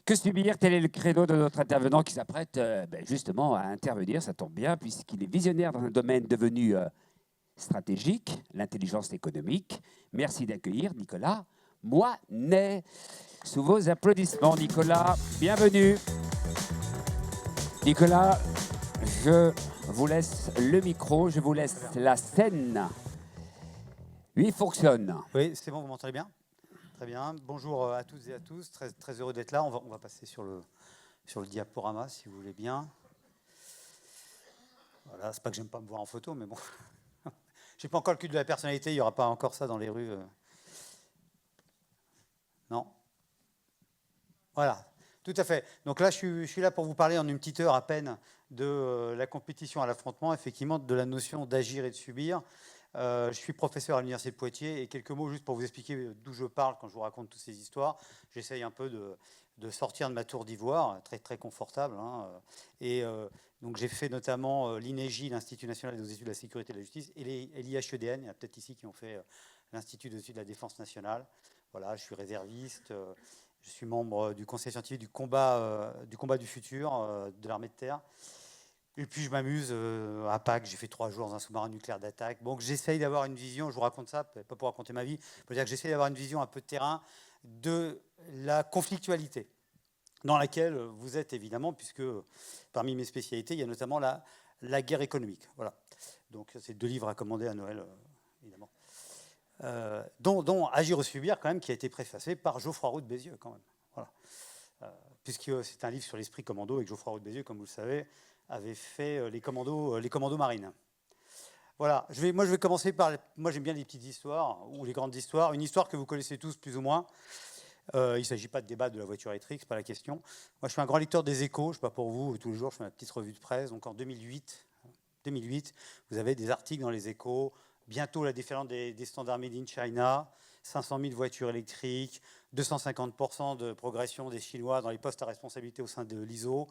Que subir? Tel est le credo de notre intervenant qui s'apprête justement à intervenir. Ça tombe bien puisqu'il est visionnaire dans un domaine devenu stratégique, l'intelligence économique. Merci d'accueillir Nicolas Moinet. Sous vos applaudissements, Nicolas, bienvenue. Nicolas, je vous laisse le micro, je vous laisse la scène. Oui, fonctionne. Oui, c'est bon, vous m'entendez bien? Très bien. Bonjour à toutes et à tous. Très heureux d'être là. On va passer sur le diaporama, si vous voulez bien. Voilà, c'est pas que j'aime pas me voir en photo, mais bon. J'ai pas encore le culte de la personnalité. Il n'y aura pas encore ça dans les rues. Non. Voilà. Tout à fait. Donc là, je suis là pour vous parler en une petite heure à peine de la compétition à l'affrontement, effectivement, de la notion d'agir et de subir. Je suis professeur à l'Université de Poitiers et quelques mots juste pour vous expliquer d'où je parle quand je vous raconte toutes ces histoires. J'essaye un peu de sortir de ma tour d'ivoire, très, très confortable. Hein. Et donc j'ai fait notamment l'INEGI, l'Institut national des études de la sécurité et de la justice, et l'IHEDN, il y en a peut-être ici qui ont fait l'Institut des études de la défense nationale. Voilà, je suis réserviste, je suis membre du conseil scientifique du combat du futur de l'armée de terre. Et puis je m'amuse à Pâques, j'ai fait 3 jours dans un sous-marin nucléaire d'attaque. Donc j'essaye d'avoir une vision, je vous raconte ça, pas pour raconter ma vie, pour dire que j'essaye d'avoir une vision un peu de terrain de la conflictualité dans laquelle vous êtes évidemment, puisque parmi mes spécialités, il y a notamment la guerre économique. Voilà. Donc c'est 2 livres à commander à Noël, évidemment. Dont Agir ou subir, quand même, qui a été préfacé par Geoffroy Roux de Bézieux, quand même. Voilà. Puisque c'est un livre sur l'esprit commando, et que Geoffroy Roux de Bézieux, comme vous le savez, avait fait les commandos marines. Voilà, moi je vais commencer par... Moi j'aime bien les petites histoires, ou les grandes histoires. Une histoire que vous connaissez tous, plus ou moins. Il ne s'agit pas de débat de la voiture électrique, ce n'est pas la question. Moi je suis un grand lecteur des Échos, je ne sais pas pour vous, tous les jours je fais ma petite revue de presse. Donc en 2008, vous avez des articles dans les Échos. Bientôt la déferlante des standards Made in China, 500 000 voitures électriques, 250% de progression des Chinois dans les postes à responsabilité au sein de l'ISO.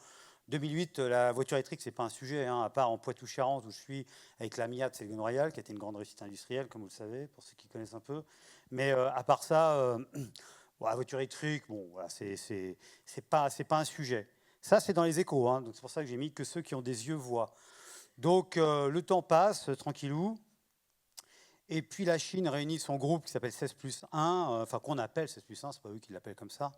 2008, la voiture électrique, ce n'est pas un sujet, hein, à part en Poitou-Charentes, où je suis avec la Miat Ségolène Royal, qui a été une grande réussite industrielle, comme vous le savez, pour ceux qui connaissent un peu. Mais à part ça, bon, la voiture électrique, bon, voilà, c'est pas un sujet. Ça, c'est dans les Échos, hein, donc c'est pour ça que j'ai mis que ceux qui ont des yeux voient. Donc le temps passe, tranquillou. Et puis la Chine réunit son groupe qui s'appelle 16+1, enfin qu'on appelle 16+1, c'est pas eux qui l'appellent comme ça.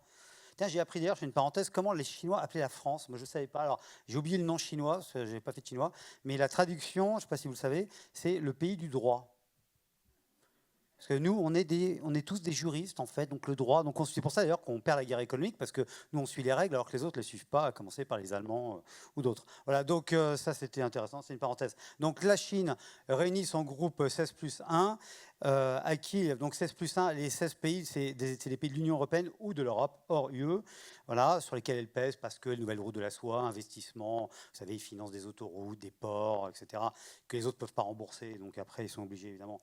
Tiens, j'ai appris d'ailleurs, je fais une parenthèse, comment les Chinois appelaient la France. Moi, je ne savais pas. Alors, j'ai oublié le nom chinois, je n'ai pas fait de chinois, mais la traduction, je ne sais pas si vous le savez, c'est le pays du droit. Parce que nous, on est tous des juristes, en fait, donc le droit. Donc c'est pour ça d'ailleurs qu'on perd la guerre économique, parce que nous, on suit les règles, alors que les autres ne les suivent pas, à commencer par les Allemands ou d'autres. Voilà, donc ça, c'était intéressant, c'est une parenthèse. Donc la Chine réunit son groupe 16+1, à qui, donc 16+1, les 16 pays, c'est des pays de l'Union européenne ou de l'Europe, hors UE, voilà, sur lesquels elle pèse, parce que les nouvelles routes de la soie, investissement, vous savez, ils financent des autoroutes, des ports, etc., que les autres ne peuvent pas rembourser. Donc après, ils sont obligés, évidemment,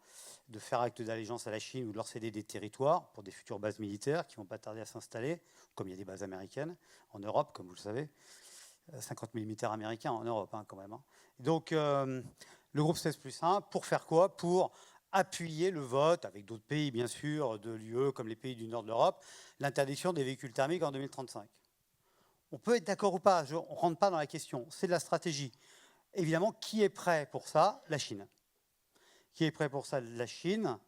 de faire acte d'allégeance à la Chine ou de leur céder des territoires pour des futures bases militaires qui ne vont pas tarder à s'installer, comme il y a des bases américaines en Europe, comme vous le savez. 50 000 militaires américains en Europe, hein, quand même. Hein. Donc, le groupe 16+1, pour faire quoi? Pour appuyer le vote, avec d'autres pays, bien sûr, de l'UE, comme les pays du nord de l'Europe, l'interdiction des véhicules thermiques en 2035. On peut être d'accord ou pas, on ne rentre pas dans la question, c'est de la stratégie. Évidemment, qui est prêt pour ça? La Chine. Qui est prêt pour ça? La Chine.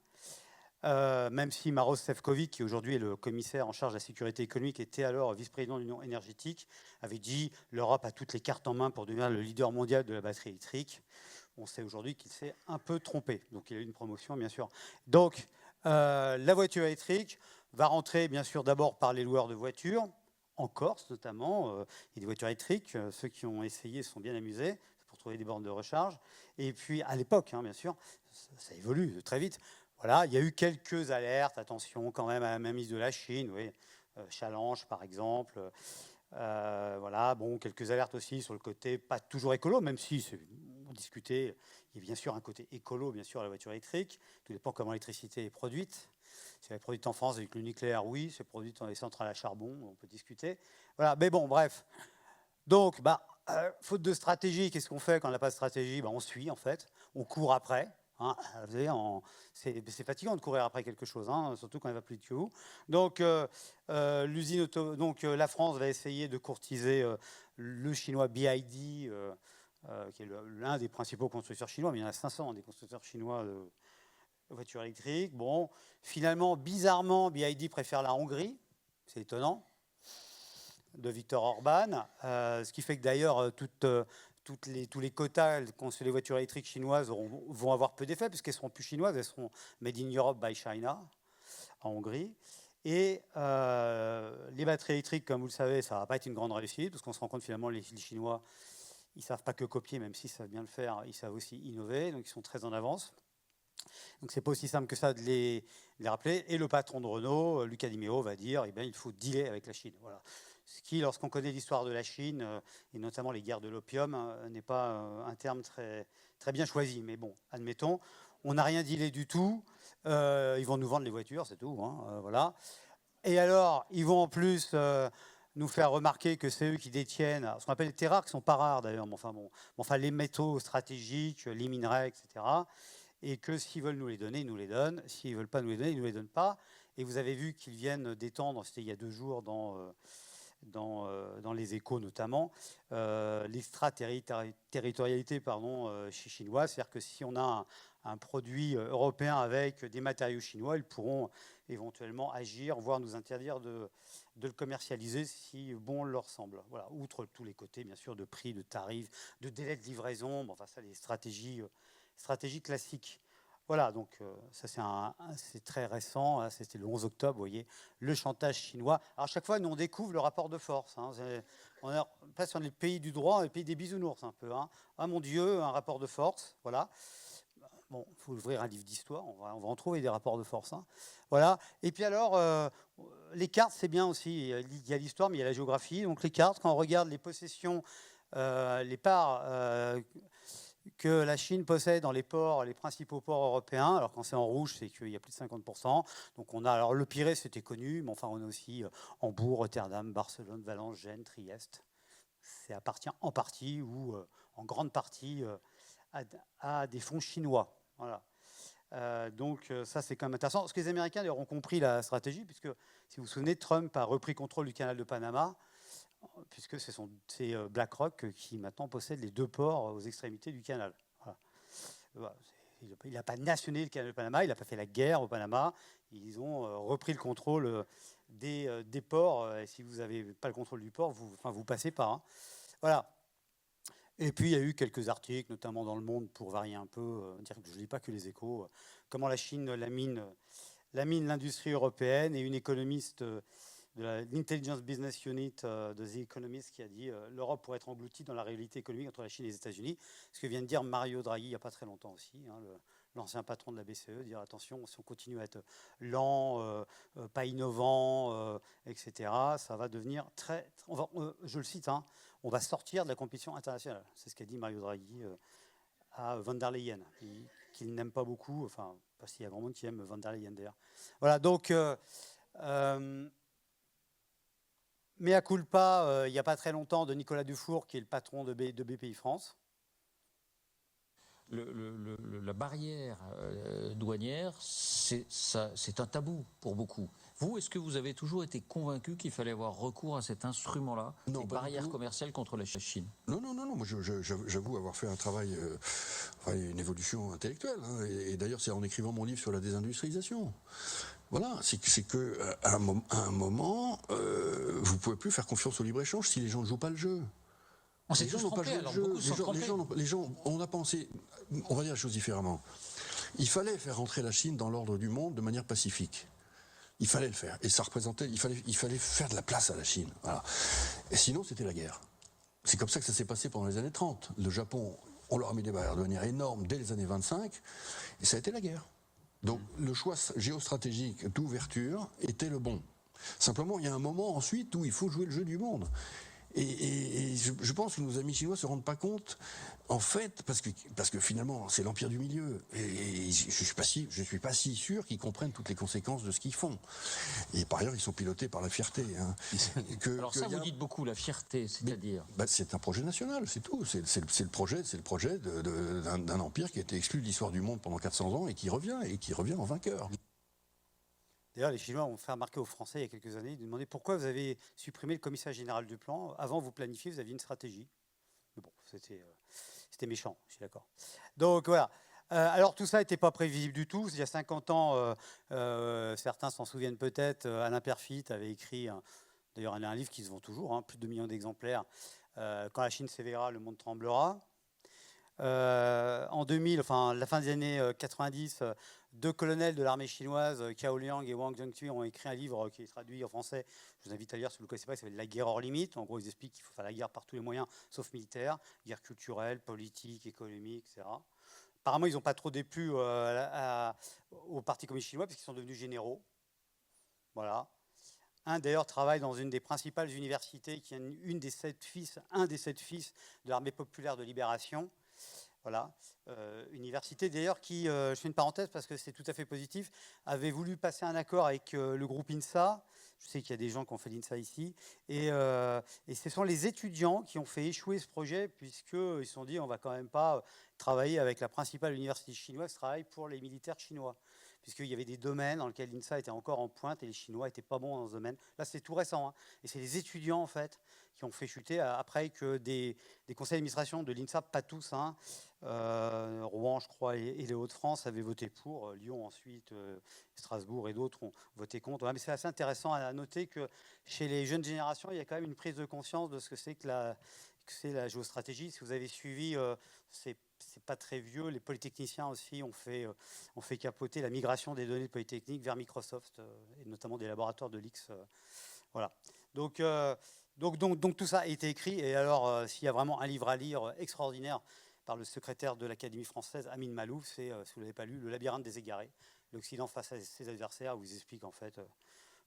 Même si Maroš Šefčovič, qui aujourd'hui est le commissaire en charge de la sécurité économique, était alors vice-président de l'Union énergétique, avait dit l'Europe a toutes les cartes en main pour devenir le leader mondial de la batterie électrique. On sait aujourd'hui qu'il s'est un peu trompé. Donc il a eu une promotion, bien sûr. Donc la voiture électrique va rentrer, bien sûr, d'abord par les loueurs de voitures, en Corse notamment. Il y a des voitures électriques. Ceux qui ont essayé se sont bien amusés pour trouver des bornes de recharge. Et puis à l'époque, hein, bien sûr, ça évolue très vite. Voilà, il y a eu quelques alertes, attention quand même à la mainmise de la Chine, oui, Challenge par exemple. Voilà, bon, quelques alertes aussi sur le côté pas toujours écolo, même si on discutait, il y a bien sûr un côté écolo, bien sûr, à la voiture électrique. Tout dépend comment l'électricité est produite. Si elle est produite en France avec le nucléaire, oui. Si elle est produite dans les centrales à charbon, on peut discuter. Voilà, mais bon, bref. Donc, faute de stratégie, qu'est-ce qu'on fait quand on n'a pas de stratégie? On suit, en fait. On court après. Hein, vous savez, c'est fatigant de courir après quelque chose, hein, surtout quand il va plus vite que vous. Donc, la France va essayer de courtiser le chinois BYD, qui est l'un des principaux constructeurs chinois, mais il y en a 500 des constructeurs chinois de voitures électriques. Bon, finalement, bizarrement, BYD préfère la Hongrie, c'est étonnant, de Viktor Orban, ce qui fait que d'ailleurs, tous les quotas sur les voitures électriques chinoises vont avoir peu d'effet, puisqu'elles ne seront plus chinoises, elles seront made in Europe by China, en Hongrie. Et les batteries électriques, comme vous le savez, ça ne va pas être une grande réussite, parce qu'on se rend compte finalement les Chinois, ils ne savent pas que copier, même s'ils savent bien le faire, ils savent aussi innover, donc ils sont très en avance. Donc c'est pas aussi simple que ça de les rappeler. Et le patron de Renault, Luca Di Meo, va dire, eh bien, il faut dealer avec la Chine. Voilà. Ce qui, lorsqu'on connaît l'histoire de la Chine, et notamment les guerres de l'opium, n'est pas un terme très, très bien choisi. Mais bon, admettons, on n'a rien dealé du tout. Ils vont nous vendre les voitures, c'est tout. Hein, voilà. Et alors, ils vont en plus nous faire remarquer que c'est eux qui détiennent ce qu'on appelle les terres rares, qui ne sont pas rares d'ailleurs, mais enfin, les métaux stratégiques, les minerais, etc. Et que s'ils veulent nous les donner, ils nous les donnent. S'ils ne veulent pas nous les donner, ils ne nous les donnent pas. Et vous avez vu qu'ils viennent d'étendre, c'était il y a 2 jours dans les Échos notamment, l'extraterritorialité chinoise. C'est-à-dire que si on a un produit européen avec des matériaux chinois, ils pourront éventuellement agir, voire nous interdire de le commercialiser si bon leur semble. Voilà. Outre tous les côtés, bien sûr, de prix, de tarifs, de délai de livraison, bon, enfin ça, les stratégies classiques. Voilà, donc ça c'est très récent, hein, c'était le 11 octobre, vous voyez, le chantage chinois. Alors chaque fois, nous on découvre le rapport de force. Hein, on passe sur les pays du droit, les pays des bisounours un peu. Hein. Ah mon Dieu, un rapport de force, voilà. Bon, il faut ouvrir un livre d'histoire, on va en trouver des rapports de force. Hein. Voilà. Et puis alors, les cartes, c'est bien aussi. Il y a l'histoire, mais il y a la géographie. Donc les cartes, quand on regarde les possessions, les parts que la Chine possède dans les ports, les principaux ports européens. Alors quand c'est en rouge, c'est qu'il y a plus de 50%. Donc on a, alors le Pirée, c'était connu, mais enfin on a aussi Hambourg, Rotterdam, Barcelone, Valence, Gênes, Trieste. Ça appartient en partie ou en grande partie à des fonds chinois. Voilà. Donc ça c'est quand même intéressant. Parce que les Américains d'ailleurs ont compris la stratégie, puisque si vous vous souvenez, Trump a repris contrôle du canal de Panama, puisque c'est BlackRock qui maintenant possède les 2 ports aux extrémités du canal. Voilà. Il n'a pas nationné le canal de Panama, il n'a pas fait la guerre au Panama. Ils ont repris le contrôle des ports. Et si vous n'avez pas le contrôle du port, vous passez pas. Hein. Voilà. Et puis il y a eu quelques articles, notamment dans Le Monde, pour varier un peu, dire que je ne lis pas que les Échos, comment la Chine lamine l'industrie européenne, et une économiste de l'Intelligence Business Unit de The Economist qui a dit l'Europe pourrait être engloutie dans la réalité économique entre la Chine et les États-Unis. Ce que vient de dire Mario Draghi il n'y a pas très longtemps aussi, hein, l'ancien patron de la BCE, dire attention, si on continue à être lent, pas innovant, etc., ça va devenir très... je le cite, hein, on va sortir de la compétition internationale. C'est ce qu'a dit Mario Draghi à von der Leyen, qu'il n'aime pas beaucoup, enfin, parce qu'il y a grand monde qui aime von der Leyen d'ailleurs. Voilà, donc... mea culpa, il n'y a pas très longtemps, de Nicolas Dufour, qui est le patron de BPI France. La barrière douanière, c'est un tabou pour beaucoup. Vous, est-ce que vous avez toujours été convaincu qu'il fallait avoir recours à cet instrument-là, les barrières commerciales contre la Chine? Non. Moi, j'avoue avoir fait un travail, une évolution intellectuelle. Hein, et d'ailleurs, c'est en écrivant mon livre sur la désindustrialisation. Voilà, c'est que à un moment, vous pouvez plus faire confiance au libre-échange si les gens ne jouent pas le jeu. On s'est tous trompés, alors beaucoup se sont trompés. Les gens, on a pensé, on va dire les choses différemment. Il fallait faire rentrer la Chine dans l'ordre du monde de manière pacifique. Il fallait le faire. Et ça représentait, il fallait faire de la place à la Chine. Voilà. Et sinon, c'était la guerre. C'est comme ça que ça s'est passé pendant les années 30. Le Japon, on leur a mis des barrières douanières énormes dès les années 25, et ça a été la guerre. Donc le choix géostratégique d'ouverture était le bon. Simplement, il y a un moment ensuite où il faut jouer le jeu du monde. Et je pense que nos amis chinois se rendent pas compte, en fait, parce que finalement, c'est l'empire du milieu. Et je suis pas si sûr qu'ils comprennent toutes les conséquences de ce qu'ils font. Et par ailleurs, ils sont pilotés par la fierté. Hein. Alors ça, vous dites beaucoup, la fierté, c'est-à-dire c'est un projet national, c'est tout. C'est le projet d'un empire qui a été exclu de l'histoire du monde pendant 400 ans et qui revient en vainqueur. D'ailleurs, les Chinois ont fait remarquer aux Français il y a quelques années, ils demandaient pourquoi vous avez supprimé le commissariat général du plan. Avant, vous planifiez, vous aviez une stratégie. Mais bon, c'était méchant, je suis d'accord. Donc voilà. Alors tout ça n'était pas prévisible du tout. Il y a 50 ans, certains s'en souviennent peut-être, Alain Perfit avait écrit, d'ailleurs un livre qui se vend toujours, plus de 2 millions d'exemplaires, Quand la Chine s'éveillera, le monde tremblera. En 2000, enfin la fin des années 90, 2 colonels de l'armée chinoise, Cao Liang et Wang Zhengtui, ont écrit un livre qui est traduit en français. Je vous invite à lire si vous ne le connaissez pas, qui s'appelle La guerre hors limite. En gros, ils expliquent qu'il faut faire la guerre par tous les moyens, sauf militaire, guerre culturelle, politique, économique, etc. Apparemment, ils n'ont pas trop déplu au Parti communiste chinois parce qu'ils sont devenus généraux. Voilà. Un d'ailleurs travaille dans une des principales universités, qui est un des 7 fils de l'armée populaire de libération. Voilà, université d'ailleurs qui, je fais une parenthèse parce que c'est tout à fait positif, avait voulu passer un accord avec le groupe INSA. Je sais qu'il y a des gens qui ont fait l'INSA ici. Et ce sont les étudiants qui ont fait échouer ce projet puisqu'ils se sont dit on ne va quand même pas travailler avec la principale université chinoise qui travaille pour les militaires chinois. Puisqu'il y avait des domaines dans lesquels l'INSA était encore en pointe et les Chinois n'étaient pas bons dans ce domaine. Là, c'est tout récent. Et c'est les étudiants, en fait, qui ont fait chuter après que des conseils d'administration de l'INSA, pas tous, Rouen, je crois, et les Hauts-de-France avaient voté pour. Lyon, ensuite, Strasbourg et d'autres ont voté contre. Mais c'est assez intéressant à noter que chez les jeunes générations, il y a quand même une prise de conscience de ce que c'est que la géostratégie. Si vous avez suivi, c'est pas très vieux. Les polytechniciens aussi ont fait capoter la migration des données de Polytechnique vers Microsoft, et notamment des laboratoires de l'X. Voilà. Donc tout ça a été écrit. Et alors, s'il y a vraiment un livre à lire extraordinaire par le secrétaire de l'Académie française, Amin Malouf, c'est, si vous ne l'avez pas lu, Le labyrinthe des égarés, l'Occident face à ses adversaires, où il explique en fait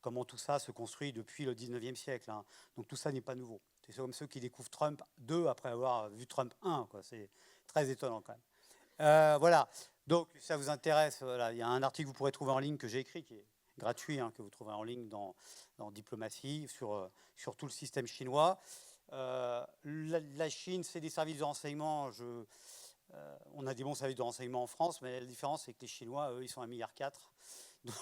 comment tout ça se construit depuis le 19e siècle. Donc tout ça n'est pas nouveau. C'est comme ceux qui découvrent Trump 2 après avoir vu Trump 1. C'est très étonnant quand même. Voilà. Donc ça vous intéresse, voilà. Il y a un article que vous pourrez trouver en ligne que j'ai écrit, qui est gratuit, que vous trouverez en ligne dans Diplomatie, sur tout le système chinois. La Chine, c'est des services de renseignement. On a des bons services de renseignement en France, mais la différence, c'est que les Chinois, eux, ils sont 1,4 milliard.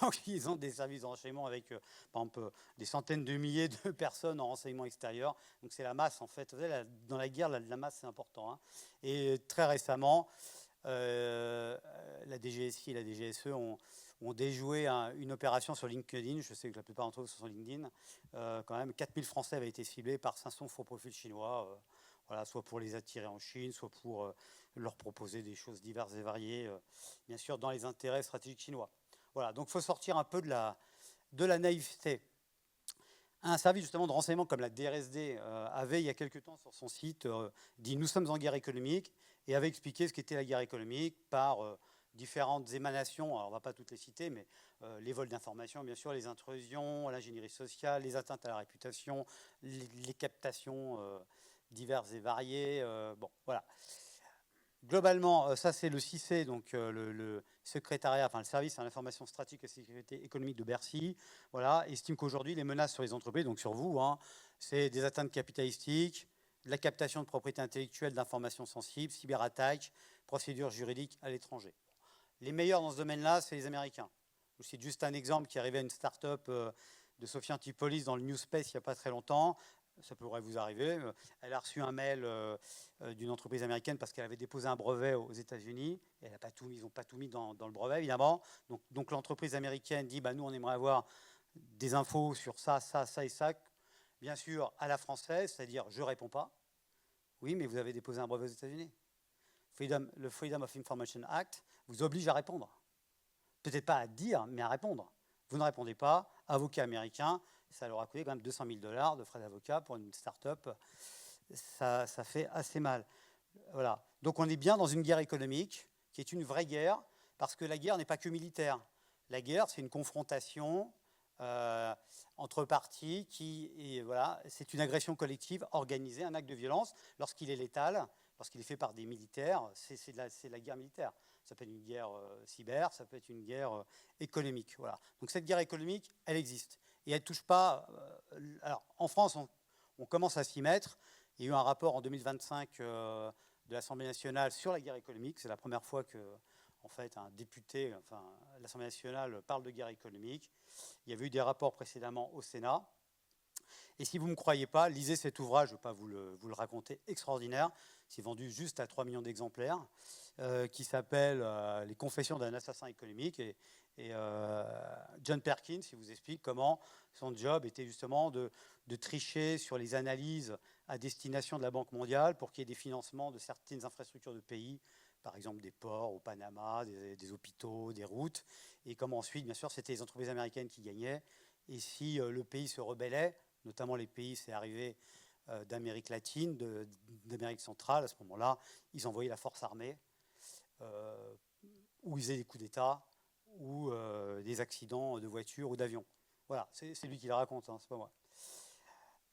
Donc, ils ont des services de renseignement avec, par exemple, des centaines de milliers de personnes en renseignement extérieur. Donc, c'est la masse, en fait. Vous savez, dans la guerre, la masse, c'est important. Et très récemment, la DGSI et la DGSE ont déjoué une opération sur LinkedIn. Je sais que la plupart d'entre vous sont sur LinkedIn. Quand même, 4000 Français avaient été ciblés par 500 faux profils chinois. Voilà, soit pour les attirer en Chine, soit pour leur proposer des choses diverses et variées, bien sûr, dans les intérêts stratégiques chinois. Voilà, donc il faut sortir un peu de la naïveté. Un service justement de renseignement comme la DRSD avait il y a quelque temps sur son site dit « Nous sommes en guerre économique » et avait expliqué ce qu'était la guerre économique par différentes émanations, alors on ne va pas toutes les citer, mais les vols d'informations, bien sûr, les intrusions, l'ingénierie sociale, les atteintes à la réputation, les captations diverses et variées. Bon, voilà. Globalement, ça c'est le CICE, donc le secrétariat, enfin le service à l'information stratégique et sécurité économique de Bercy, voilà, estime qu'aujourd'hui les menaces sur les entreprises, donc sur vous, c'est des atteintes capitalistiques, de la captation de propriété intellectuelle d'informations sensibles, cyberattaques, procédures juridiques à l'étranger. Les meilleurs dans ce domaine-là, c'est les Américains. Je vous cite juste un exemple qui est arrivé à une start-up de Sophie Antipolis dans le New Space il n'y a pas très longtemps. Ça pourrait vous arriver. Elle a reçu un mail d'une entreprise américaine parce qu'elle avait déposé un brevet aux États-Unis. Et ils n'ont pas tout mis dans le brevet, évidemment. Donc l'entreprise américaine dit nous, on aimerait avoir des infos sur ça, ça, ça et ça. Bien sûr, à la française, c'est-à-dire je ne réponds pas. Oui, mais vous avez déposé un brevet aux États-Unis. Le Freedom of Information Act vous oblige à répondre. Peut-être pas à dire, mais à répondre. Vous ne répondez pas, avocat américain, ça leur a coûté quand même $200 000 de frais d'avocat pour une start-up. Ça fait assez mal. Voilà. Donc on est bien dans une guerre économique, qui est une vraie guerre, parce que la guerre n'est pas que militaire. La guerre, c'est une confrontation entre parties voilà, c'est une agression collective organisée, un acte de violence lorsqu'il est létal, lorsqu'il est fait par des militaires, c'est la guerre militaire. Ça peut être une guerre cyber, ça peut être une guerre économique. Voilà. Donc cette guerre économique, elle existe. Et elle ne touche pas... alors, en France, on commence à s'y mettre. Il y a eu un rapport en 2025 de l'Assemblée nationale sur la guerre économique. C'est la première fois que, en fait, un député, enfin, l'Assemblée nationale parle de guerre économique. Il y avait eu des rapports précédemment au Sénat. Et si vous ne me croyez pas, lisez cet ouvrage, je ne vais pas vous le raconter, extraordinaire. C'est vendu juste à 3 millions d'exemplaires, qui s'appelle Les confessions d'un assassin économique. Et John Perkins, il vous explique comment son job était justement de tricher sur les analyses à destination de la Banque mondiale pour qu'il y ait des financements de certaines infrastructures de pays, par exemple des ports au Panama, des hôpitaux, des routes, et comment ensuite, bien sûr, c'était les entreprises américaines qui gagnaient. Et si le pays se rebellait, notamment les pays, c'est arrivé d'Amérique latine, d'Amérique centrale, à ce moment-là, ils envoyaient la force armée, ou ils faisaient des coups d'État, ou des accidents de voiture ou d'avion. Voilà, c'est lui qui le raconte, hein, c'est pas moi.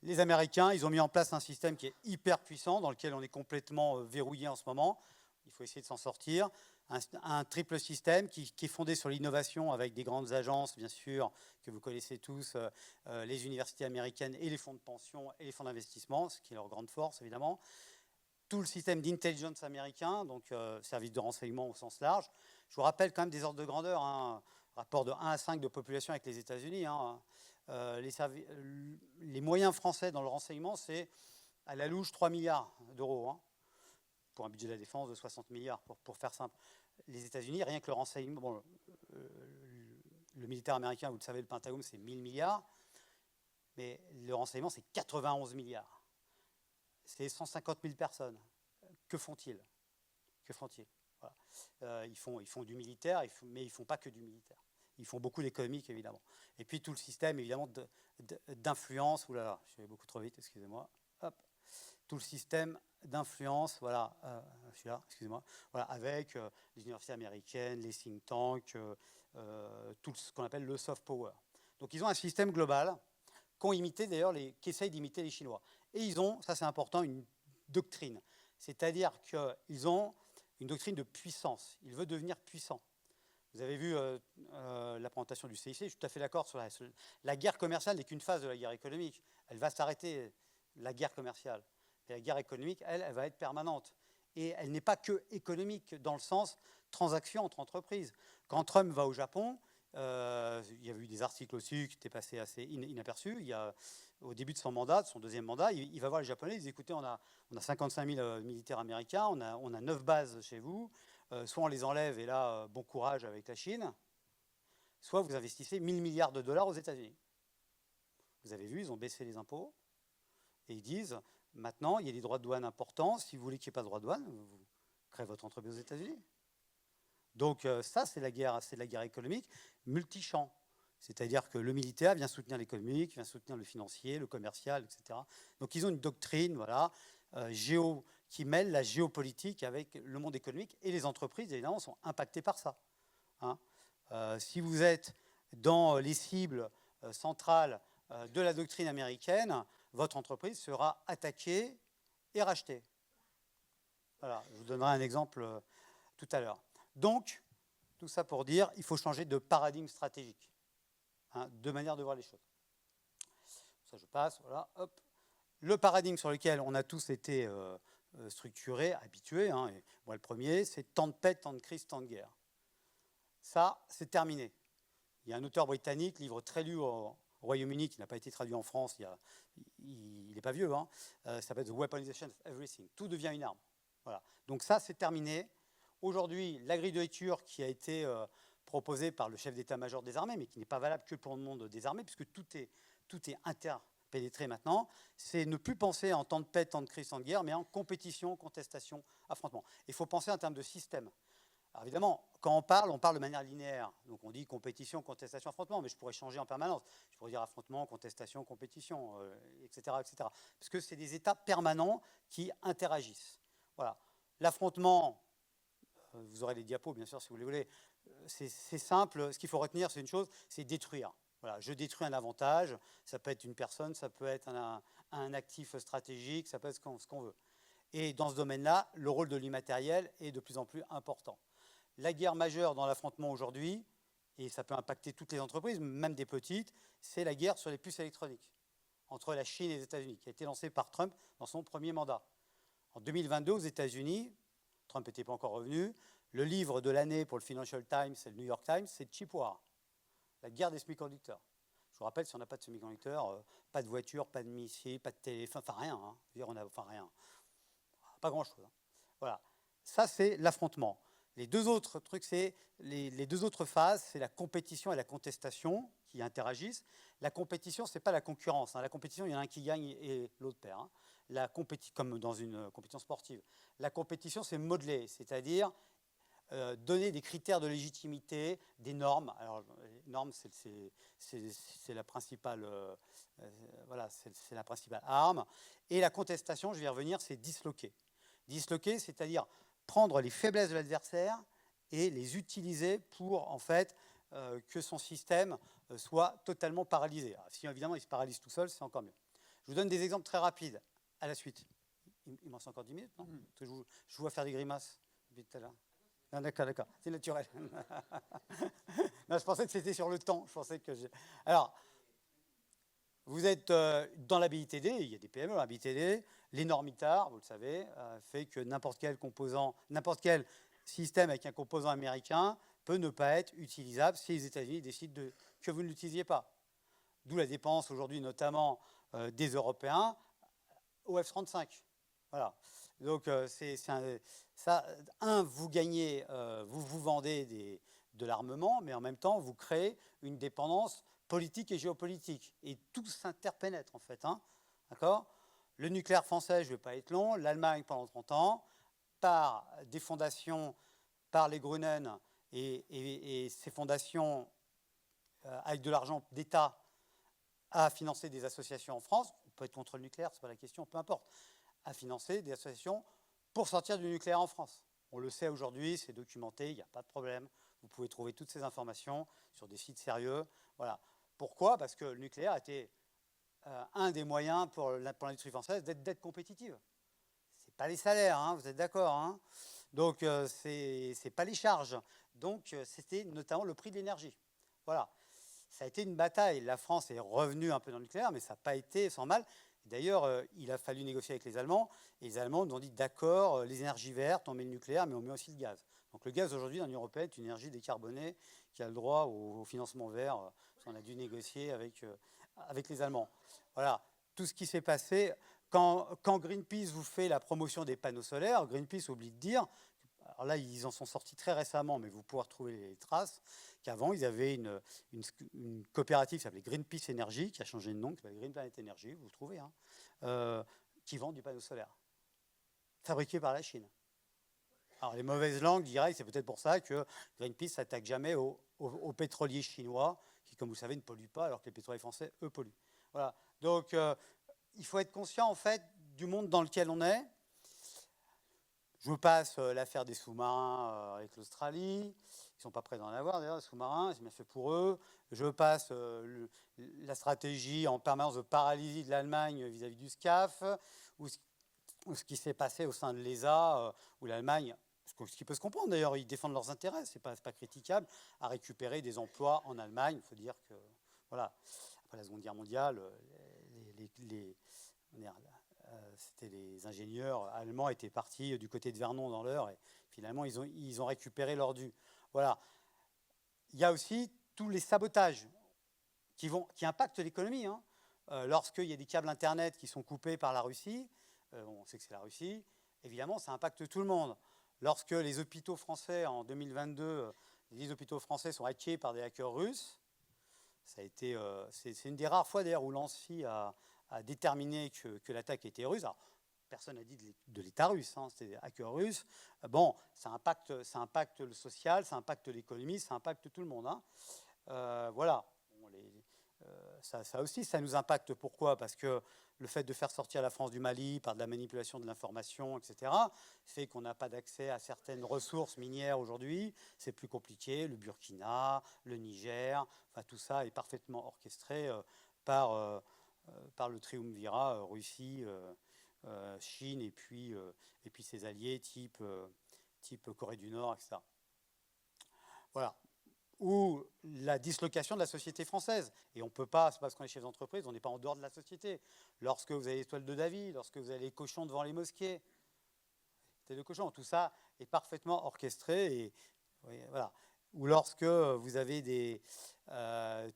Les Américains, ils ont mis en place un système qui est hyper puissant, dans lequel on est complètement verrouillé en ce moment. Il faut essayer de s'en sortir. Un triple système qui est fondé sur l'innovation, avec des grandes agences, bien sûr, que vous connaissez tous, les universités américaines et les fonds de pension et les fonds d'investissement, ce qui est leur grande force, évidemment. Tout le système d'intelligence américain, donc service de renseignement au sens large. Je vous rappelle quand même des ordres de grandeur, hein, rapport de 1 à 5 de population avec les États-Unis. Hein. Les moyens français dans le renseignement, c'est à la louche 3 milliards d'euros, hein, pour un budget de la défense de 60 milliards, pour faire simple. Les États-Unis, rien que le renseignement, bon, le militaire américain, vous le savez, le Pentagone, c'est 1000 milliards, mais le renseignement, c'est 91 milliards. C'est 150 000 personnes. Que font-ils? Que font-ils? Voilà. Ils font du militaire, mais ils ne font pas que du militaire. Ils font beaucoup d'économique, évidemment. Et puis tout le système, évidemment, d'influence. Ouh là là, je vais beaucoup trop vite, excusez-moi. Hop. Tout le système d'influence, voilà, je suis là, excusez-moi, voilà, avec les universités américaines, les think tanks, tout ce qu'on appelle le soft power. Donc ils ont un système global qui essaye d'imiter les Chinois. Et ils ont, ça c'est important, une doctrine. C'est-à-dire qu'ils ont une doctrine de puissance. Ils veulent devenir puissants. Vous avez vu la présentation du CIC, je suis tout à fait d'accord sur la guerre commerciale n'est qu'une phase de la guerre économique. Elle va s'arrêter, la guerre commerciale. Et la guerre économique, elle va être permanente. Et elle n'est pas que économique dans le sens transaction entre entreprises. Quand Trump va au Japon, il y a eu des articles aussi qui étaient passés assez inaperçus. Au début de son mandat, de son deuxième mandat, il va voir les Japonais, il dit écoutez, on a 55 000 militaires américains, on a 9 bases chez vous, soit on les enlève et là, bon courage avec la Chine, soit vous investissez 1000 milliards de dollars aux États-Unis. Vous avez vu, ils ont baissé les impôts et ils disent maintenant, il y a des droits de douane importants, si vous voulez qu'il n'y ait pas de droits de douane, vous créez votre entreprise aux États-Unis. Donc ça, c'est la guerre économique multichamp. C'est-à-dire que le militaire vient soutenir l'économique, vient soutenir le financier, le commercial, etc. Donc ils ont une doctrine, voilà, qui mêle la géopolitique avec le monde économique, et les entreprises, évidemment, sont impactées par ça. Hein. Si vous êtes dans les cibles centrales de la doctrine américaine, votre entreprise sera attaquée et rachetée. Voilà, je vous donnerai un exemple tout à l'heure. Donc, tout ça pour dire, il faut changer de paradigme stratégique, hein, de manière de voir les choses. Ça, je passe, voilà, hop. Le paradigme sur lequel on a tous été structurés, habitués, hein, et moi le premier, c'est tant de paix, tant de crise, tant de guerre. Ça, c'est terminé. Il y a un auteur britannique, livre très lu au Royaume-Uni, qui n'a pas été traduit en France, il n'est pas vieux, hein, ça s'appelle The Weaponization of Everything. Tout devient une arme. Voilà. Donc ça, c'est terminé. Aujourd'hui, la grille de lecture qui a été proposée par le chef d'état-major des armées, mais qui n'est pas valable que pour le monde des armées, puisque tout est interpénétré maintenant, c'est ne plus penser en temps de paix, temps de crise, temps de guerre, mais en compétition, contestation, affrontement. Il faut penser en termes de système. Alors évidemment, quand on parle de manière linéaire. Donc on dit compétition, contestation, affrontement, mais je pourrais changer en permanence. Je pourrais dire affrontement, contestation, compétition, etc., etc. Parce que c'est des états permanents qui interagissent. Voilà. L'affrontement, vous aurez les diapos, bien sûr, si vous les voulez. C'est simple. Ce qu'il faut retenir, c'est une chose, c'est détruire. Voilà, je détruis un avantage, ça peut être une personne, ça peut être un actif stratégique, ça peut être ce qu'on veut. Et dans ce domaine-là, le rôle de l'immatériel est de plus en plus important. La guerre majeure dans l'affrontement aujourd'hui, et ça peut impacter toutes les entreprises, même des petites, c'est la guerre sur les puces électroniques entre la Chine et les États-Unis, qui a été lancée par Trump dans son premier mandat. En 2022, aux États-Unis, Trump n'était pas encore revenu, le livre de l'année pour le Financial Times et le New York Times, c'est Chip War, la guerre des semi-conducteurs. Je vous rappelle, si on n'a pas de semi-conducteurs, pas de voiture, pas de missiles, pas de téléphone, enfin rien. Hein. Je veux dire, on a, enfin rien. Pas grand-chose. Hein. Voilà. Ça, c'est l'affrontement. Les deux autres trucs, c'est les deux autres phases, c'est la compétition et la contestation qui interagissent. La compétition, c'est pas la concurrence. Hein. La compétition, il y en a un qui gagne et l'autre perd. Hein. Comme dans une compétition sportive. La compétition, c'est modeler, c'est-à-dire donner des critères de légitimité, des normes. Alors, les normes, c'est la principale, voilà, c'est la principale arme. Et la contestation, je vais y revenir, c'est disloquer. Disloquer, c'est-à-dire prendre les faiblesses de l'adversaire et les utiliser pour, en fait, que son système soit totalement paralysé. Alors, si évidemment il se paralyse tout seul, c'est encore mieux. Je vous donne des exemples très rapides à la suite. Il m'en reste encore 10 minutes, non? Je vous vois faire des grimaces depuis tout à l'heure. Non, d'accord, c'est naturel. Non, je pensais que c'était sur le temps. Alors, vous êtes dans la BITD, il y a des PME dans la BITD, l'énorme ITAR, vous le savez, fait que n'importe quel système avec un composant américain peut ne pas être utilisable si les États-Unis décident que vous ne l'utilisiez pas. D'où la dépense aujourd'hui, notamment des Européens, au F-35. Voilà. Donc, vous gagnez, vous vendez de l'armement, mais en même temps, vous créez une dépendance politique et géopolitique. Et tout s'interpénètre, en fait. Hein. D'accord ? Le nucléaire français, je ne vais pas être long, l'Allemagne pendant 30 ans, par des fondations, par les Grünen et ces fondations, avec de l'argent d'État, à financer des associations en France. On peut être contre le nucléaire, ce n'est pas la question, peu importe. À financer des associations pour sortir du nucléaire en France. On le sait aujourd'hui, c'est documenté, il n'y a pas de problème. Vous pouvez trouver toutes ces informations sur des sites sérieux. Voilà. Pourquoi ? Parce que le nucléaire était un des moyens pour l'industrie française d'être compétitive. Ce n'est pas les salaires, hein, vous êtes d'accord, hein. Donc, ce n'est pas les charges. Donc, c'était notamment le prix de l'énergie. Voilà. Ça a été une bataille. La France est revenue un peu dans le nucléaire, mais ça n'a pas été sans mal. D'ailleurs, il a fallu négocier avec les Allemands. Et les Allemands nous ont dit, d'accord, les énergies vertes, on met le nucléaire, mais on met aussi le gaz. Donc le gaz, aujourd'hui, dans l'Union européenne, est une énergie décarbonée qui a le droit au financement vert. On a dû négocier avec les Allemands. Voilà, tout ce qui s'est passé. Quand Greenpeace vous fait la promotion des panneaux solaires, Greenpeace oublie de dire, alors là, ils en sont sortis très récemment, mais vous pouvez retrouver les traces, qu'avant, ils avaient une coopérative qui s'appelait Greenpeace Energy, qui a changé de nom, qui s'appelle Green Planet Energy, vous le trouvez, hein, qui vend du panneau solaire, fabriqué par la Chine. Alors, les mauvaises langues diraient que c'est peut-être pour ça que Greenpeace ne s'attaque jamais aux pétroliers chinois, qui, comme vous le savez, ne polluent pas, alors que les pétroliers français, eux, polluent. Voilà. Donc, il faut être conscient, en fait, du monde dans lequel on est. Je vous passe l'affaire des sous-marins avec l'Australie. Ils ne sont pas prêts d'en avoir, d'ailleurs, les sous-marins, c'est bien fait pour eux. Je passe la stratégie en permanence de paralysie de l'Allemagne vis-à-vis du SCAF, ou ce qui s'est passé au sein de l'ESA, où l'Allemagne, ce qui peut se comprendre d'ailleurs, ils défendent leurs intérêts, c'est pas critiquable, à récupérer des emplois en Allemagne. Il faut dire que, voilà, après la Seconde Guerre mondiale, c'était les ingénieurs allemands étaient partis du côté de Vernon dans l'Eure et finalement ils ont récupéré leur dû. Voilà. Il y a aussi tous les sabotages qui impactent l'économie. Hein. Lorsqu'il y a des câbles Internet qui sont coupés par la Russie, on sait que c'est la Russie, évidemment ça impacte tout le monde. Lorsque les hôpitaux français en 2022, les hôpitaux français sont hackés par des hackers russes, ça a été, c'est une des rares fois d'ailleurs où l'ANSSI a déterminé que l'attaque était russe. Alors, personne n'a dit de l'État russe, hein, c'était des hackers russes. Bon, ça impacte le social, ça impacte l'économie, ça impacte tout le monde. Hein. Voilà. Bon, ça aussi, ça nous impacte. Pourquoi ? Parce que le fait de faire sortir la France du Mali par de la manipulation de l'information, etc., fait qu'on n'a pas d'accès à certaines ressources minières aujourd'hui. C'est plus compliqué. Le Burkina, le Niger, enfin, tout ça est parfaitement orchestré par le triumvirat Russie, Chine et puis ses alliés type Corée du Nord, etc. Voilà. Ou la dislocation de la société française. Et on ne peut pas, c'est parce qu'on est chef d'entreprise, on n'est pas en dehors de la société. Lorsque vous avez l'étoile de David, lorsque vous avez les cochons devant les mosquées, c'est de cochons, tout ça est parfaitement orchestré. Et, oui, voilà. Ou lorsque vous avez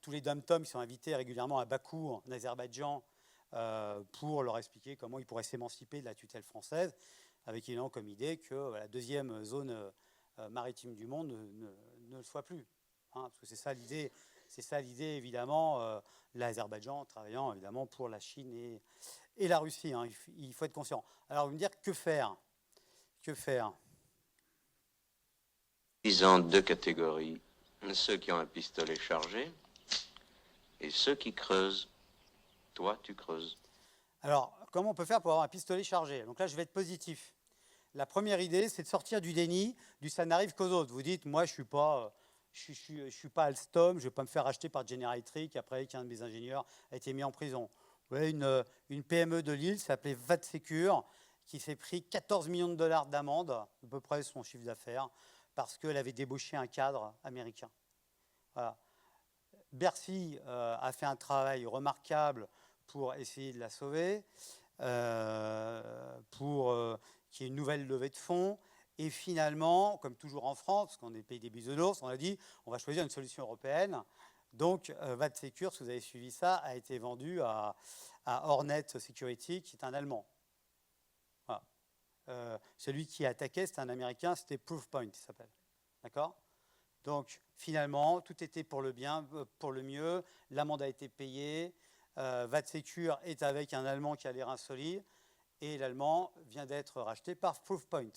tous les dom-toms qui sont invités régulièrement à Bakou, en Azerbaïdjan, pour leur expliquer comment ils pourraient s'émanciper de la tutelle française, avec évidemment comme idée que la deuxième zone maritime du monde ne le soit plus. Parce que c'est ça l'idée évidemment, l'Azerbaïdjan travaillant évidemment pour la Chine et la Russie. Il faut être conscient. Alors vous me dire que faire? Ils ont deux catégories, ceux qui ont un pistolet chargé et ceux qui creusent. Toi, tu creuses. Alors, comment on peut faire pour avoir un pistolet chargé? Donc là, je vais être positif. La première idée, c'est de sortir du déni, du ça n'arrive qu'aux autres. Vous dites, moi, je suis pas Alstom, je ne vais pas me faire acheter par General Electric après qu'un de mes ingénieurs a été mis en prison. Vous voyez, une PME de Lille s'appelait VatSecure, qui s'est pris 14 millions de dollars d'amende, à peu près son chiffre d'affaires, parce qu'elle avait débauché un cadre américain. Voilà. Bercy a fait un travail remarquable pour essayer de la sauver, pour qu'il y ait une nouvelle levée de fonds. Et finalement, comme toujours en France, parce qu'on est pays des bisounours, on a dit on va choisir une solution européenne. Donc, VatSecure, si vous avez suivi ça, a été vendu à Hornet Security, qui est un Allemand. Voilà. Celui qui attaquait, c'était un Américain, c'était Proofpoint, il s'appelle. D'accord ? Donc, finalement, tout était pour le bien, pour le mieux. L'amende a été payée. VatSecure est avec un Allemand qui a les reins solides. Et l'Allemand vient d'être racheté par Proofpoint.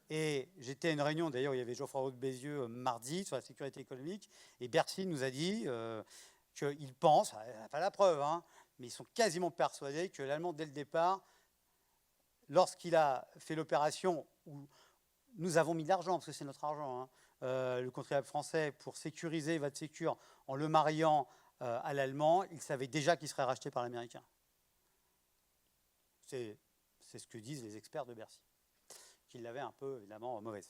Et j'étais à une réunion, d'ailleurs, il y avait Geoffroy Roux de Bézieux mardi sur la sécurité économique. Et Bercy nous a dit qu'ils pensent, elle n'a pas la preuve, mais ils sont quasiment persuadés que l'Allemand, dès le départ, lorsqu'il a fait l'opération où nous avons mis de l'argent, parce que c'est notre argent, le contribuable français, pour sécuriser VatSecure en le mariant à l'Allemand, il savait déjà qu'il serait racheté par l'Américain. C'est ce que disent les experts de Bercy, qu'ils l'avaient un peu, évidemment, mauvaise,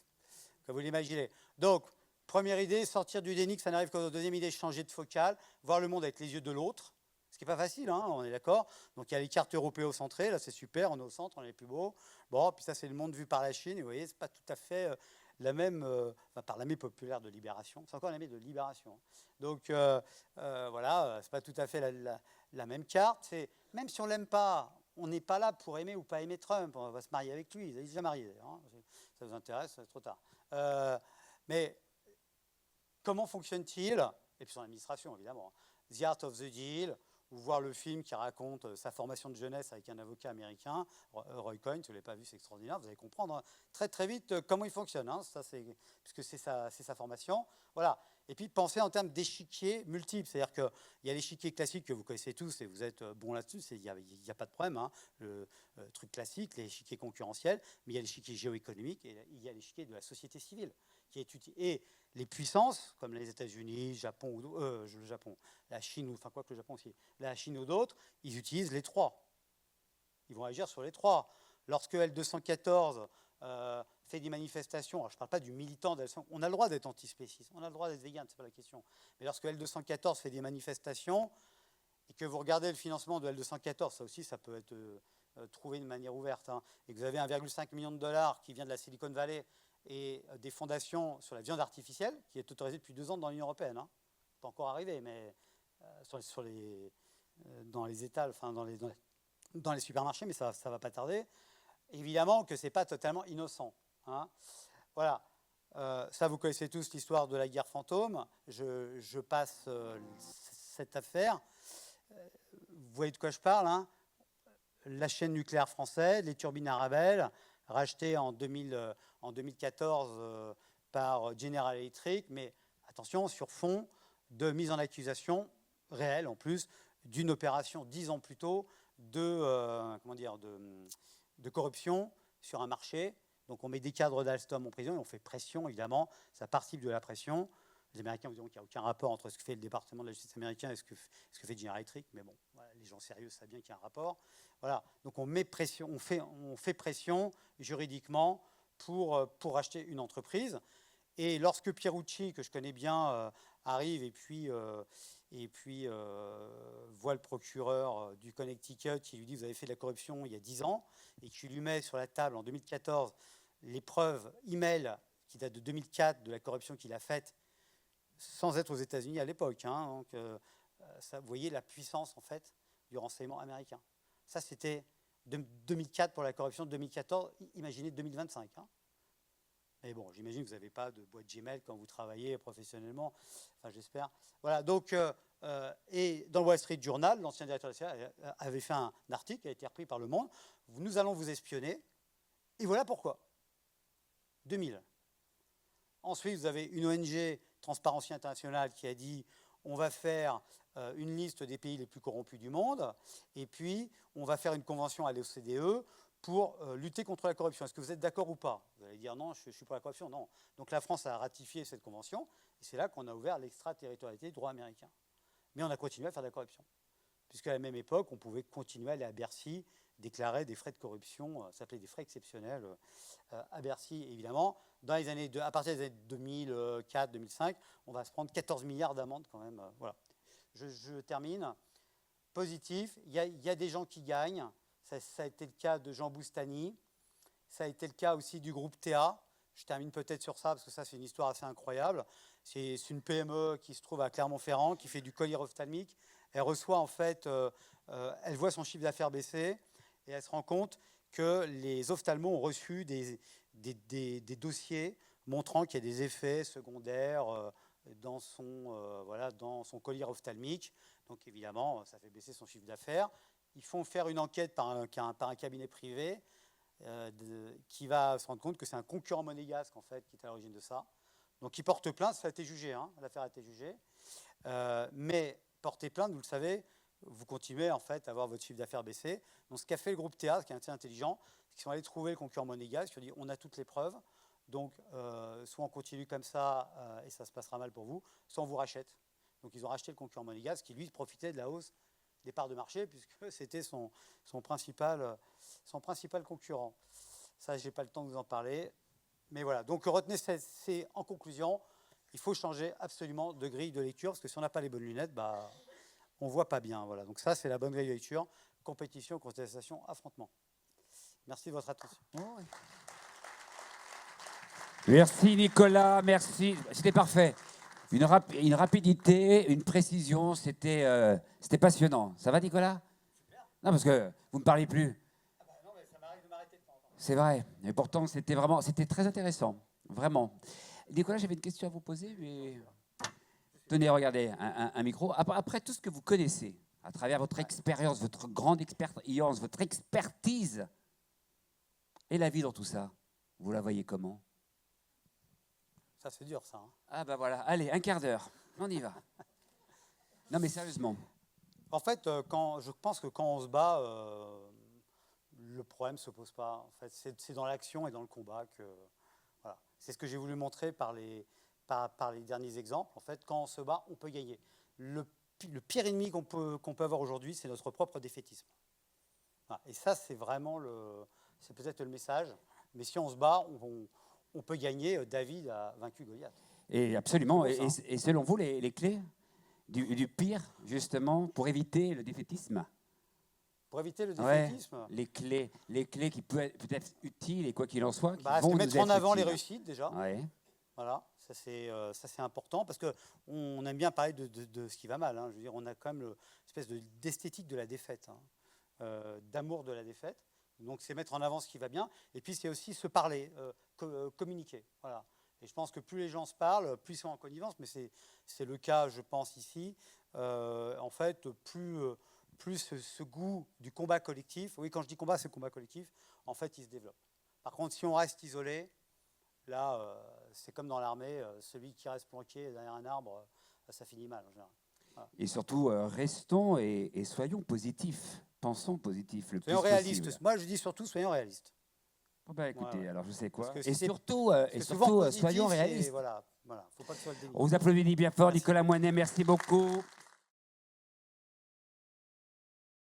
comme vous l'imaginez. Donc, première idée, sortir du déni, que ça n'arrive qu'aux. Deuxième idée, changer de focale, voir le monde avec les yeux de l'autre, ce qui n'est pas facile, on est d'accord. Donc, il y a les cartes européocentrées, là, c'est super, on est au centre, on est les plus beaux. Bon, puis ça, c'est le monde vu par la Chine, et vous voyez, ce n'est pas tout à fait la même, par l'armée populaire de libération, c'est encore l'armée de libération. Donc, voilà, ce n'est pas tout à fait la même carte. Même si on ne l'aime pas, on n'est pas là pour aimer ou pas aimer Trump. On va se marier avec lui. Il est déjà marié, d'ailleurs. Ça vous intéresse, c'est trop tard. Mais comment fonctionne-t-il? Et puis son administration, évidemment. The Art of the Deal, ou voir le film qui raconte sa formation de jeunesse avec un avocat américain, Roy Cohn, si vous ne l'avez pas vu, c'est extraordinaire. Vous allez comprendre très très vite comment il fonctionne, ça, puisque c'est sa formation. Voilà. Et puis penser en termes d'échiquier multiples. C'est-à-dire qu'il y a l'échiquier classique que vous connaissez tous et vous êtes bons là-dessus, il n'y a pas de problème, le truc classique, l'échiquier concurrentiel, mais il y a l'échiquier géoéconomique et il y a l'échiquier de la société civile qui est utile. Et les puissances, comme les États-Unis, le Japon, la Chine, enfin quoi que le Japon aussi, la Chine ou d'autres, ils utilisent les trois. Ils vont agir sur les trois. Lorsque L214 fait des manifestations, alors je ne parle pas du militant d'L214, on a le droit d'être antispéciste, on a le droit d'être vegan, ce n'est pas la question. Mais lorsque L214 fait des manifestations, et que vous regardez le financement de L214, ça aussi, ça peut être trouvé de manière ouverte, et que vous avez 1,5 million de dollars qui vient de la Silicon Valley, et des fondations sur la viande artificielle, qui est autorisée depuis 2 ans dans l'Union européenne. Pas encore arrivé, mais dans les étals, enfin dans les supermarchés, mais ça ne va pas tarder. Évidemment que ce n'est pas totalement innocent. Voilà. Ça, vous connaissez tous l'histoire de la guerre fantôme. Je passe cette affaire. Vous voyez de quoi je parle, La chaîne nucléaire française, les turbines Arabelle, rachetées en 2014 par General Electric, mais attention, sur fond de mise en accusation réelle, en plus, d'une opération 10 ans plus tôt de corruption sur un marché. Donc on met des cadres d'Alstom en prison et on fait pression, évidemment, ça participe de la pression. Les Américains vous diront qu'il n'y a aucun rapport entre ce que fait le département de la justice américain et ce que fait General Electric, mais bon, voilà, les gens sérieux savent bien qu'il y a un rapport. Voilà, donc on met pression, on fait pression juridiquement pour acheter une entreprise. Et lorsque Pierucci, que je connais bien, arrive et puis voit le procureur du Connecticut qui lui dit « Vous avez fait de la corruption il y a 10 ans » et qui lui met sur la table en 2014 les preuves email qui datent de 2004 de la corruption qu'il a faite sans être aux États-Unis à l'époque. Hein, donc, ça, vous voyez la puissance en fait du renseignement américain. Ça, c'était 2004 pour la corruption, 2014, imaginez 2025. Hein. Mais bon, j'imagine que vous n'avez pas de boîte Gmail quand vous travaillez professionnellement, enfin j'espère. Voilà, donc, et dans le Wall Street Journal, l'ancien directeur de la CIA avait fait un article qui a été repris par Le Monde. Nous allons vous espionner, et voilà pourquoi. 2000. Ensuite, vous avez une ONG, Transparency International, qui a dit on va faire une liste des pays les plus corrompus du monde, et puis on va faire une convention à l'OCDE pour lutter contre la corruption. Est-ce que vous êtes d'accord ou pas? Vous allez dire non, je suis pour la corruption. Non. Donc la France a ratifié cette convention, et c'est là qu'on a ouvert l'extraterritorialité du droit américain. Mais on a continué à faire de la corruption. Puisqu'à la même époque, on pouvait continuer à aller à Bercy, déclarer des frais de corruption, ça s'appelait des frais exceptionnels à Bercy, évidemment. À partir des années 2004-2005, on va se prendre 14 milliards d'amendes quand même. Voilà. Je termine. Positif, il y a des gens qui gagnent. Ça a été le cas de Jean Boustany. Ça a été le cas aussi du groupe Théa. Je termine peut-être sur ça, parce que ça, c'est une histoire assez incroyable. C'est une PME qui se trouve à Clermont-Ferrand, qui fait du collier ophtalmique. Elle reçoit, en fait, elle voit son chiffre d'affaires baisser, et elle se rend compte que les ophtalmos ont reçu des dossiers montrant qu'il y a des effets secondaires dans son collier ophtalmique. Donc, évidemment, ça fait baisser son chiffre d'affaires. Ils font faire une enquête par un cabinet privé qui va se rendre compte que c'est un concurrent monégasque en fait, qui est à l'origine de ça. Donc ils portent plainte, ça a été jugé, hein, l'affaire a été jugée. Mais porter plainte, vous le savez, vous continuez en fait à avoir votre chiffre d'affaires baissé. Donc ce qu'a fait le groupe Théa, ce qui est assez intelligent, c'est qu'ils sont allés trouver le concurrent monégasque, ils ont dit on a toutes les preuves, donc soit on continue comme ça et ça se passera mal pour vous, soit on vous rachète. Donc ils ont racheté le concurrent monégasque qui lui profitait de la hausse des parts de marché, puisque c'était son principal concurrent. Ça, je n'ai pas le temps de vous en parler. Mais voilà, donc retenez, c'est en conclusion, il faut changer absolument de grille de lecture, parce que si on n'a pas les bonnes lunettes, on ne voit pas bien. Voilà. Donc ça, c'est la bonne grille de lecture. Compétition, contestation, affrontement. Merci de votre attention. Merci Nicolas, merci. C'était parfait. Une rapidité, une précision, c'était passionnant. Ça va Nicolas? Super. Non, parce que vous ne me parlez plus. Non, mais ça m'arrive de m'arrêter de temps en temps. C'est vrai, mais pourtant c'était très intéressant, vraiment. Nicolas, j'avais une question à vous poser, mais... Tenez, regardez, un micro. Après tout ce que vous connaissez, à travers votre expérience, votre grande expérience, votre expertise, et la vie dans tout ça, vous la voyez comment? Ça, c'est dur, ça. Hein. Ah ben voilà, allez, un quart d'heure, on y va. Non mais sérieusement. En fait, je pense que quand on se bat, le problème ne se pose pas. En fait, c'est dans l'action et dans le combat que... Voilà. C'est ce que j'ai voulu montrer par les derniers exemples. En fait, quand on se bat, on peut gagner. Le pire ennemi qu'on peut avoir aujourd'hui, c'est notre propre défaitisme. Voilà. Et ça, c'est vraiment c'est peut-être le message. Mais si on se bat, on peut gagner. David a vaincu Goliath. Et absolument. Et selon vous, les clés du pire, justement, pour éviter le défaitisme? Pour éviter le défaitisme, ouais, les clés qui peuvent être utiles, et quoi qu'il en soit, qui vont c'est nous mettre être en avant utiles. les réussites, déjà. Ouais. Voilà, ça c'est important, parce qu'on aime bien parler de ce qui va mal. Hein. Je veux dire, on a quand même l'espèce d'esthétique de la défaite, hein, d'amour de la défaite. Donc c'est mettre en avant ce qui va bien, et puis c'est aussi se parler, communiquer. Voilà. Et je pense que plus les gens se parlent, plus ils sont en connivence, mais c'est le cas, je pense, ici. En fait, plus ce goût du combat collectif, oui, quand je dis combat, c'est combat collectif, en fait, il se développe. Par contre, si on reste isolé, là, c'est comme dans l'armée, celui qui reste planqué derrière un arbre, ça finit mal en général. Voilà. Et surtout, restons et soyons positifs. Pensons positif le Soyons plus réalistes. possible. Moi, je dis surtout, soyons réalistes. Bon, bah, écoutez, Ouais, ouais. alors je sais quoi. Parce que Et si c'est- surtout, Parce que souvent, positif, soyons c'est- réalistes. Voilà, faut pas que ce soit le déni. On vous applaudit bien fort, Merci. Nicolas Moinet, merci beaucoup.